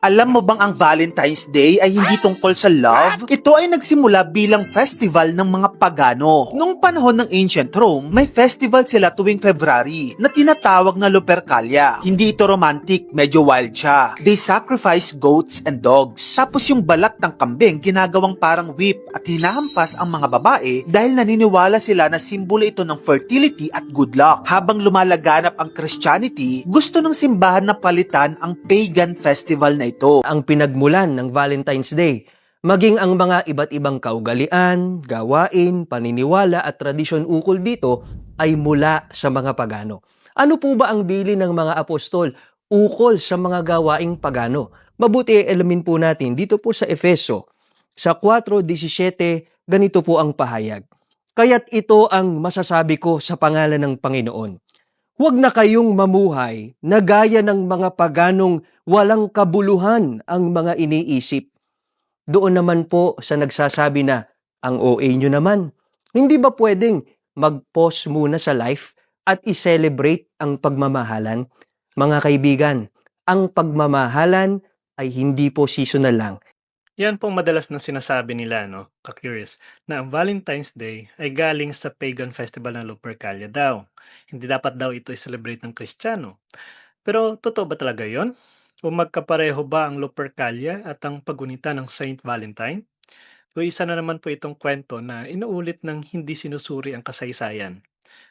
Alam mo bang ang Valentine's Day ay hindi tungkol sa love? Ito ay nagsimula bilang festival ng mga pagano. Noong panahon ng ancient Rome, may festival sila tuwing February na tinatawag na Lupercalia. Hindi ito romantic, medyo wild siya. They sacrifice goats and dogs. Tapos yung balat ng kambing ginagawang parang whip at hinahampas ang mga babae dahil naniniwala sila na simbolo ito ng fertility at good luck. Habang lumalaganap ang Christianity, gusto ng simbahan na palitan ang pagan festival na ito. Ang pinagmulan ng Valentine's Day, maging ang mga iba't ibang kaugalian, gawain, paniniwala at tradisyon ukol dito ay mula sa mga pagano. Ano po ba ang bilin ng mga apostol ukol sa mga gawaing pagano? Mabuti alamin po natin dito po sa Efeso. Sa 4:17, ganito po ang pahayag. Kaya't ito ang masasabi ko sa pangalan ng Panginoon. Huwag na kayong mamuhay na gaya ng mga paganong walang kabuluhan ang mga iniisip. Doon naman po sa nagsasabi na, ang OA nyo naman, hindi ba pwedeng mag-pause muna sa life at i-celebrate ang pagmamahalan? Mga kaibigan, ang pagmamahalan ay hindi po seasonal lang. Yan pong madalas na sinasabi nila, no, ka-curious, na ang Valentine's Day ay galing sa pagan festival ng Lupercalia daw. Hindi dapat daw ito i-celebrate ng Kristiyano. Pero totoo ba talaga yon? O magkapareho ba ang Lupercalia at ang pagunita ng Saint Valentine? O isa na naman po itong kwento na inuulit ng hindi sinusuri ang kasaysayan.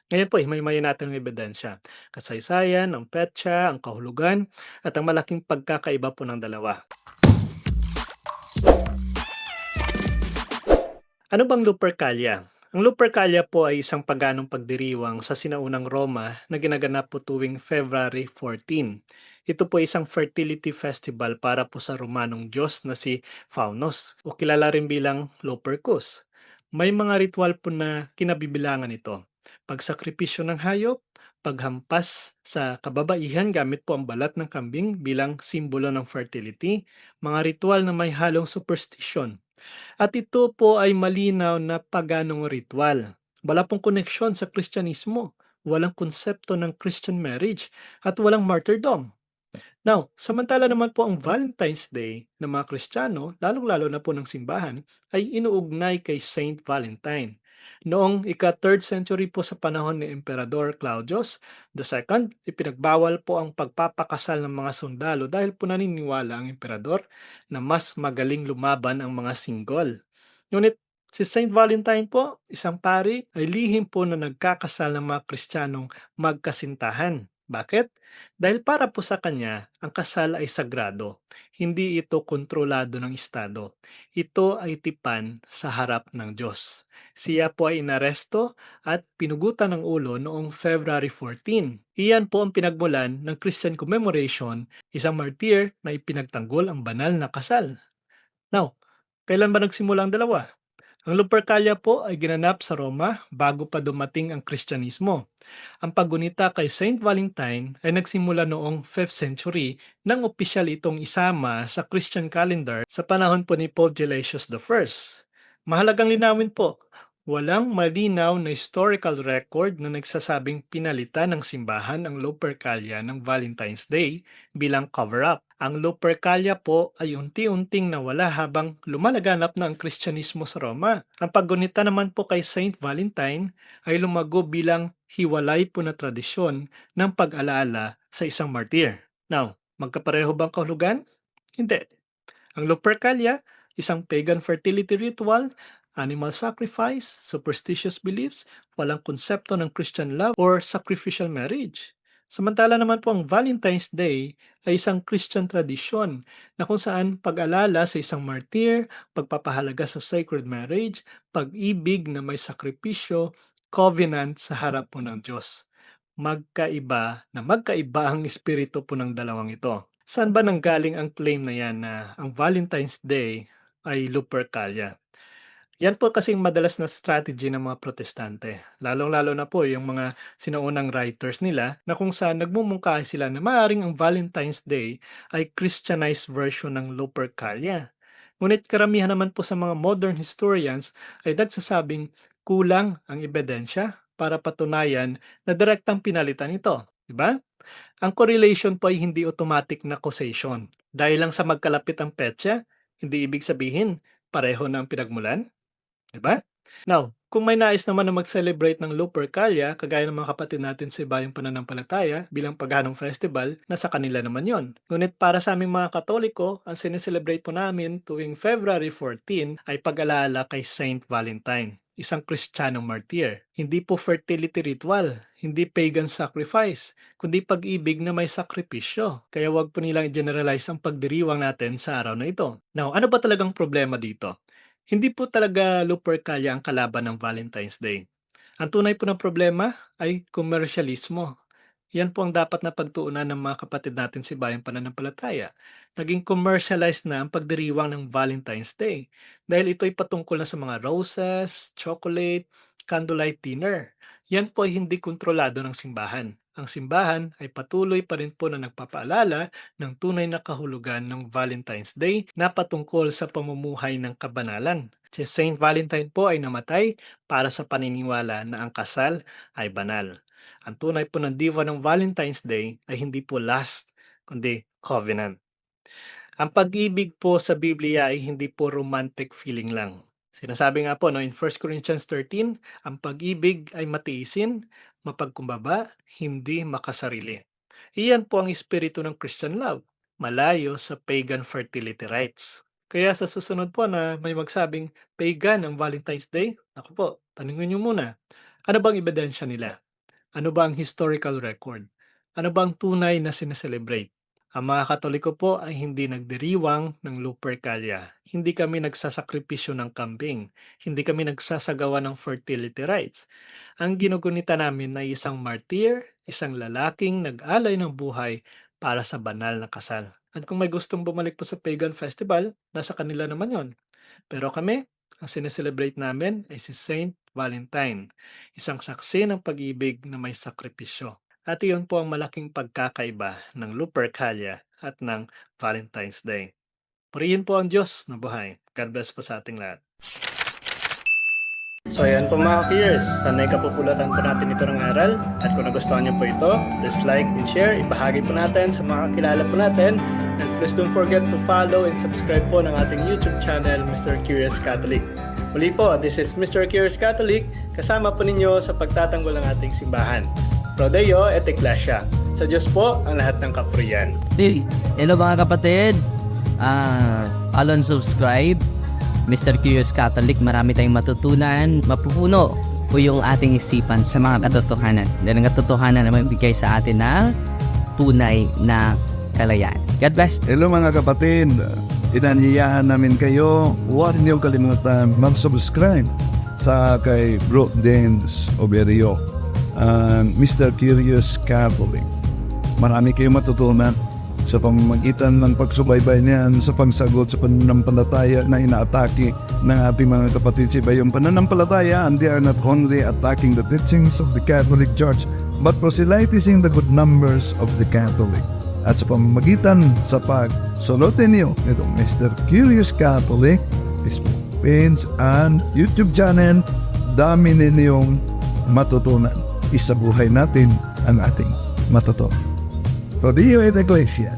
Ngayon po, himay-himayin natin ang ebidensya. Kasaysayan, ang petsa, ang kahulugan, at ang malaking pagkakaiba po ng dalawa. Ano bang Lupercalia? Ang Lupercalia po ay isang paganong pagdiriwang sa sinaunang Roma na ginaganap po tuwing February 14. Ito po isang fertility festival para po sa Romanong Diyos na si Faunus o kilala rin bilang Lupercus. May mga ritual po na kinabibilangan ito. Pagsakripisyo ng hayop, paghampas sa kababaihan gamit po ang balat ng kambing bilang simbolo ng fertility, mga ritual na may halong superstition. At ito po ay malinaw na paganong ritual. Wala pong koneksyon sa Kristyanismo. Walang konsepto ng Christian marriage at walang martyrdom. Now, samantala naman po ang Valentine's Day ng mga Kristiyano, lalong-lalo na po ng simbahan, ay inuugnay kay Saint Valentine. Noong ika-3rd century po sa panahon ni Emperador Claudius II, ipinagbawal po ang pagpapakasal ng mga sundalo dahil po naniniwala ang emperador na mas magaling lumaban ang mga single. Ngunit si Saint Valentine po, isang pari, ay lihim po na nagkakasal ng mga Kristiyanong magkasintahan. Bakit? Dahil para po sa kanya, ang kasal ay sagrado. Hindi ito kontrolado ng Estado. Ito ay tipan sa harap ng Diyos. Siya po ay inaresto at pinugutan ng ulo noong February 14. Iyan po ang pinagmulan ng Christian Commemoration, isang martir na ipinagtanggol ang banal na kasal. Now, kailan ba nagsimula ang dalawa? Ang Lupercalia po ay ginanap sa Roma bago pa dumating ang Kristyanismo. Ang paggunita kay Saint Valentine ay nagsimula noong 5th century nang opisyal itong isama sa Christian calendar sa panahon po ni Pope Gelasius I. Mahalagang linawin po, walang malinaw na historical record na nagsasabing pinalitan ng simbahan ang Lupercalia ng Valentine's Day bilang cover-up. Ang Lupercalia po ay unti-unting nawala habang lumalaganap na ang Kristyanismo sa Roma. Ang paggunita naman po kay Saint Valentine ay lumago bilang hiwalay po na tradisyon ng pag-alaala sa isang martir. Now, magkapareho bang kahulugan? Hindi. Ang Lupercalia, isang pagan fertility ritual, animal sacrifice, superstitious beliefs, walang konsepto ng Christian love or sacrificial marriage. Samantala naman po ang Valentine's Day ay isang Christian tradisyon na kung saan pag-alala sa isang martir, pagpapahalaga sa sacred marriage, pag-ibig na may sakripisyo, covenant sa harap po ng Diyos. Magkaiba ang espiritu po ng dalawang ito. Saan ba nanggaling ang claim na yan na ang Valentine's Day ay Lupercalia? Yan po kasing madalas na strategy ng mga protestante. Lalong-lalo na po yung mga sinaunang writers nila na kung saan nagmumungkahi sila na maaaring ang Valentine's Day ay Christianized version ng Lupercalia. Ngunit karamihan naman po sa mga modern historians ay nagsasabing kulang ang ebidensya para patunayan na direktang pinalitan ito. Di ba? Ang correlation po ay hindi automatic na causation. Dahil lang sa magkalapit ang petsa, hindi ibig sabihin pareho na ang pinagmulan. Diba? Now, kung may nais naman na mag-celebrate ng Lupercalia, kagaya ng mga kapatid natin sa ibayong pananampalataya bilang paghanong festival, nasa kanila naman yon. Ngunit para sa aming mga Katoliko, ang sineselebrate po namin tuwing February 14 ay pag-alaala kay Saint Valentine, isang Kristiyanong martir. Hindi po fertility ritual, hindi pagan sacrifice, kundi pag-ibig na may sakripisyo. Kaya wag po nilang i-generalize ang pagdiriwang natin sa araw na ito. Now, ano ba talagang problema dito? Hindi po talaga Lupercalia ang kalaban ng Valentine's Day. Ang tunay po ng problema ay komersyalismo. Yan po ang dapat na pagtuunan ng mga kapatid natin sa bayang pananampalataya. Naging commercialized na ang pagdiriwang ng Valentine's Day dahil ito ay patungkol na sa mga roses, chocolate, candlelight dinner. Yan po ay hindi kontrolado ng simbahan. Ang simbahan ay patuloy pa rin po na nagpapaalala ng tunay na kahulugan ng Valentine's Day na patungkol sa pamumuhay ng kabanalan. Si Saint Valentine po ay namatay para sa paniniwala na ang kasal ay banal. Ang tunay po ng diwa ng Valentine's Day ay hindi po lust, kundi covenant. Ang pag-ibig po sa Biblia ay hindi po romantic feeling lang. Sinasabi nga po in 1 Corinthians 13, ang pag-ibig ay matiisin, mapagkumbaba, hindi makasarili. Iyan po ang espiritu ng Christian love, malayo sa pagan fertility rites. Kaya sa susunod po na may magsabing pagan ang Valentine's Day, ako po, tanungin niyo muna, ano bang ebidensya nila? Ano ba ang historical record? Ano ba ang tunay na sineselebrate? Ang mga Katoliko po ay hindi nagdiriwang ng Lupercalia. Hindi kami nagsasakripisyo ng kambing. Hindi kami nagsasagawa ng fertility rites. Ang ginugunita namin ay isang martir, isang lalaking nag-alay ng buhay para sa banal na kasal. At kung may gustong bumalik po sa pagan festival, nasa kanila naman yon. Pero kami, ang sineselebrate namin ay si Saint Valentine, isang saksi ng pag-ibig na may sakripisyo. At iyon po ang malaking pagkakaiba ng Lupercalia at ng Valentine's Day. Purihin po ang Diyos na buhay. God bless po sa ating lahat. So ayan po mga peers, sanay kapupulatan po natin ito ng aral. At kung nagustuhan niyo po ito, please like and share. Ibahagi po natin sa mga kakilala po natin. And please don't forget to follow and subscribe po ng ating YouTube channel, Mr. Curious Catholic. Muli po, this is Mr. Curious Catholic, kasama po ninyo sa pagtatanggol ng ating simbahan. Pro Deo et Ecclesia. Sa Diyos po ang lahat ng kapurian. Hello mga kapatid. Follow and subscribe. Mr. Curious Catholic, marami tayong matutunan. Mapupuno po yung ating isipan sa mga katotohanan. Dahil ang katotohanan na magbigay sa atin ng tunay na kalayaan. God bless. Hello mga kapatid, inanyayahan namin kayo, huwag niyong kalimutan mag-subscribe sa kay Bro Dance Oberio, Mr. Curious Catholic. Marami kayong matutunan sa pamamagitan ng pagsubaybay niyan sa pagsagot sa pananampalataya na inaatake ng ating mga kapatid sa ibayong pananampalataya, and they are not only attacking the teachings of the Catholic Church but proselytizing the good numbers of the Catholic. At sa pamamagitan sa pagsulotin niyo nitong Mr. Curious Catholic, Facebook page and YouTube channel, dami ninyong matutunan. Isabuhay natin ang ating matutunan. Pro Deo et Ecclesia.